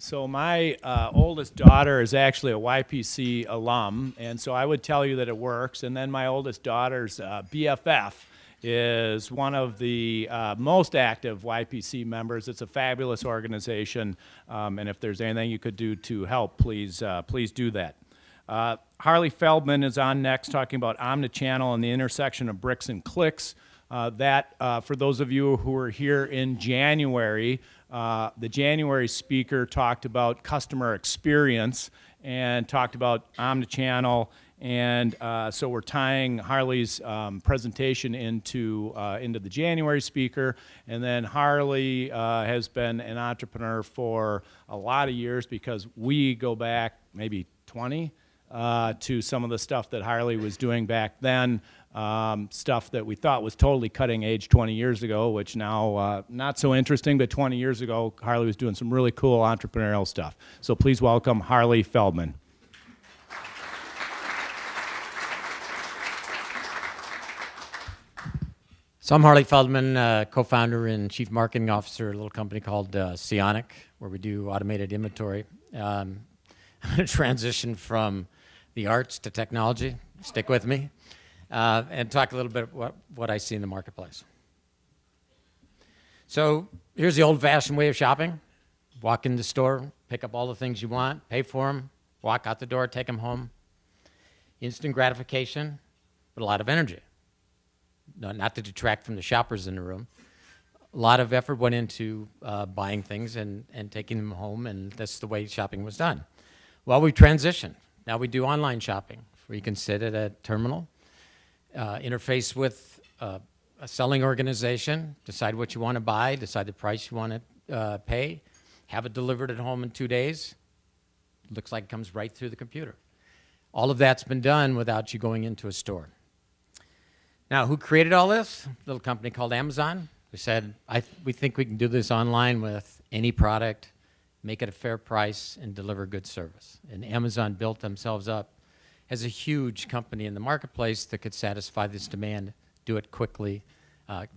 So my oldest daughter is actually a YPC alum, and so I would tell you that it works. And then my oldest daughter's BFF is one of the most active YPC members. It's a fabulous organization, and if there's anything you could do to help, please do that. Harely Feldman is on next, talking about omnichannel and the intersection of bricks and clicks. For those of you who were here in January, the January speaker talked about customer experience and talked about omnichannel, and so we're tying Harley's presentation into the January speaker. And then Harley has been an entrepreneur for a lot of years, because we go back maybe 20 to some of the stuff that Harley was doing back then. Stuff that we thought was totally cutting edge 20 years ago, which now not so interesting, but 20 years ago, Harley was doing some really cool entrepreneurial stuff. So please welcome Harely Feldman. So I'm Harely Feldman, co-founder and chief marketing officer at a little company called Sionic, where we do automated inventory. I'm going to transition from the arts to technology. Stick with me. And talk a little bit about what I see in the marketplace. So here's the old-fashioned way of shopping. Walk in the store, pick up all the things you want, pay for them, walk out the door, take them home. Instant gratification, but a lot of energy. No, not to detract from the shoppers in the room. A lot of effort went into buying things and taking them home, and that's the way shopping was done. Well, we transitioned. Now we do online shopping, where you can sit at a terminal, interface with a selling organization, decide what you want to buy, decide the price you want to pay, have it delivered at home in 2 days. Looks like it comes right through the computer. All of that's been done without you going into a store. Now, who created all this? A little company called Amazon. We said, we think we can do this online with any product, make it a fair price, and deliver good service. And Amazon built themselves up as a huge company in the marketplace that could satisfy this demand, do it quickly,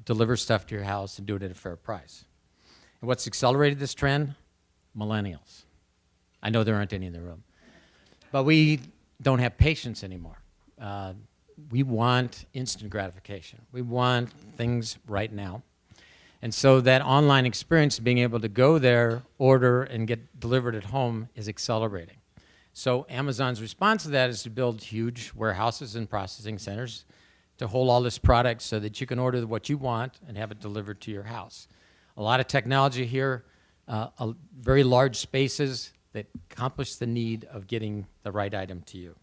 deliver stuff to your house, and do it at a fair price. And what's accelerated this trend? Millennials. I know there aren't any in the room. But we don't have patience anymore. We want instant gratification. We want things right now. And so that online experience, being able to go there, order, and get delivered at home is accelerating. So Amazon's response to that is to build huge warehouses and processing centers to hold all this product so that you can order what you want and have it delivered to your house. A lot of technology here, very large spaces that accomplish the need of getting the right item to you.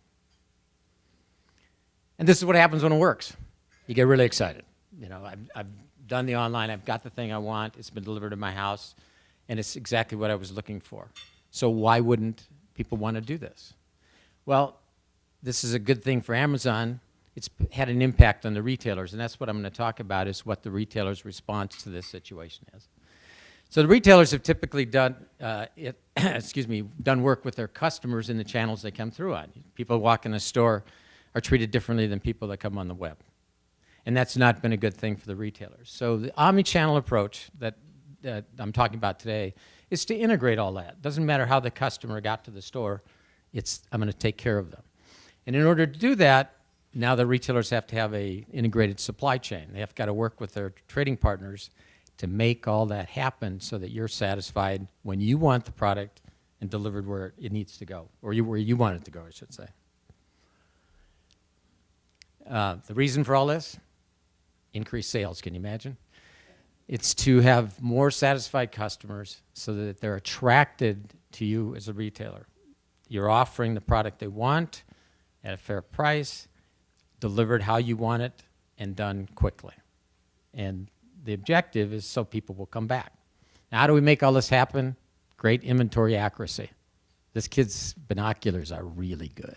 And this is what happens when it works. You get really excited. You know, I've done the online, I've got the thing I want, it's been delivered to my house, and it's exactly what I was looking for. So why wouldn't people want to do this? Well, this is a good thing for Amazon. It's had an impact on the retailers, and that's what I'm going to talk about, is what the retailers' response to this situation is. So the retailers have typically done done work with their customers in the channels they come through on. People who walk in a store are treated differently than people that come on the web. And that's not been a good thing for the retailers. So the omni-channel approach that I'm talking about today is to integrate all that. Doesn't matter how the customer got to the store, I'm going to take care of them. And in order to do that, now the retailers have to have an integrated supply chain. They have got to work with their trading partners to make all that happen so that you're satisfied when you want the product and delivered where it needs to go, or where you want it to go, I should say. The reason for all this? Increased sales, can you imagine? It's to have more satisfied customers so that they're attracted to you as a retailer. You're offering the product they want at a fair price, delivered how you want it, and done quickly. And the objective is so people will come back. Now, how do we make all this happen? Great inventory accuracy. This kid's binoculars are really good.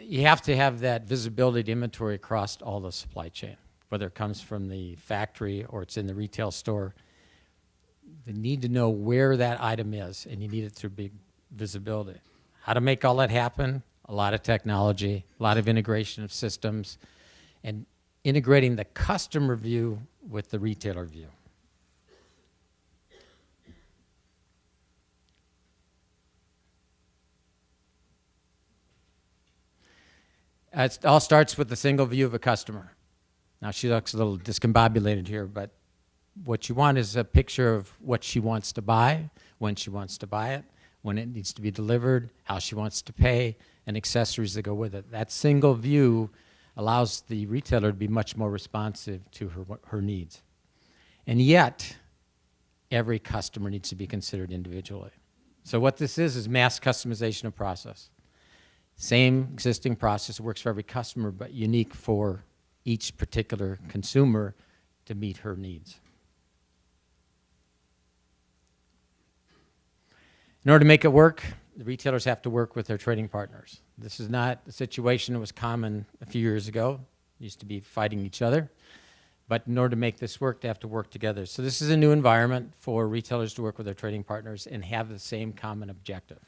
You have to have that visibility to inventory across all the supply chain, whether it comes from the factory or it's in the retail store. They need to know where that item is, and you need it through big visibility. How to make all that happen? A lot of technology, a lot of integration of systems, and integrating the customer view with the retailer view. It all starts with a single view of a customer. Now, she looks a little discombobulated here, but what you want is a picture of what she wants to buy, when she wants to buy it, when it needs to be delivered, how she wants to pay, and accessories that go with it. That single view allows the retailer to be much more responsive to her needs. And yet, every customer needs to be considered individually. So what this is mass customization of process. Same existing process works for every customer, but unique for each particular consumer to meet her needs. In order to make it work, the retailers have to work with their trading partners. This is not a situation that was common a few years ago. It used to be fighting each other. But in order to make this work, they have to work together. So this is a new environment for retailers to work with their trading partners and have the same common objective.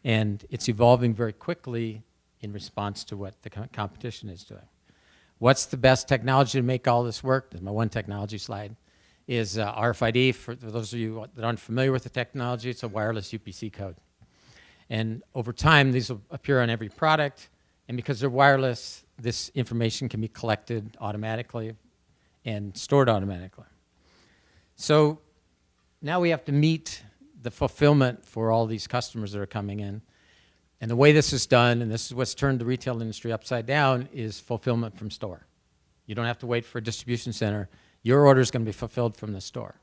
And it's evolving very quickly in response to what the competition is doing. What's the best technology to make all this work? This is my one technology slide. Is RFID. For those of you that aren't familiar with the technology, it's a wireless UPC code. And over time, these will appear on every product. And because they're wireless, this information can be collected automatically and stored automatically. So now we have to meet the fulfillment for all these customers that are coming in. And the way this is done, and this is what's turned the retail industry upside down, is fulfillment from store. You don't have to wait for a distribution center. Your order is going to be fulfilled from the store.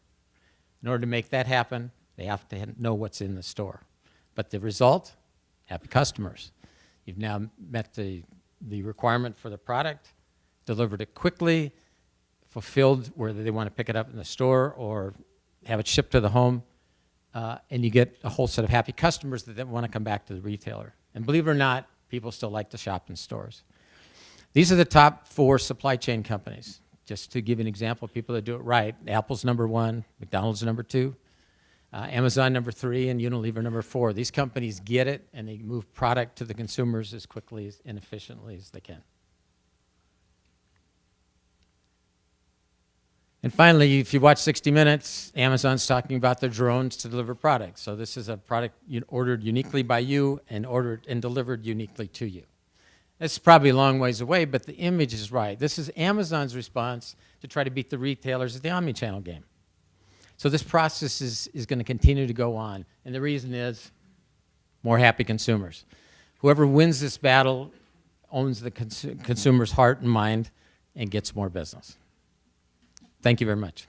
In order to make that happen, they have to know what's in the store. But the result, happy customers. You've now met the requirement for the product, delivered it quickly, fulfilled whether they want to pick it up in the store or have it shipped to the home, and you get a whole set of happy customers that then want to come back to the retailer. And believe it or not, people still like to shop in stores. These are the top 4 supply chain companies. Just to give you an example of people that do it right, Apple's number 1, McDonald's number 2, Amazon number 3, and Unilever number 4. These companies get it, and they move product to the consumers as quickly and efficiently as they can. And finally, if you watch 60 Minutes, Amazon's talking about their drones to deliver products. So this is a product ordered uniquely by you and ordered and delivered uniquely to you. It's probably a long ways away, but the image is right. This is Amazon's response to try to beat the retailers at the omnichannel game. So this process is going to continue to go on. And the reason is more happy consumers. Whoever wins this battle owns the consumer's heart and mind and gets more business. Thank you very much.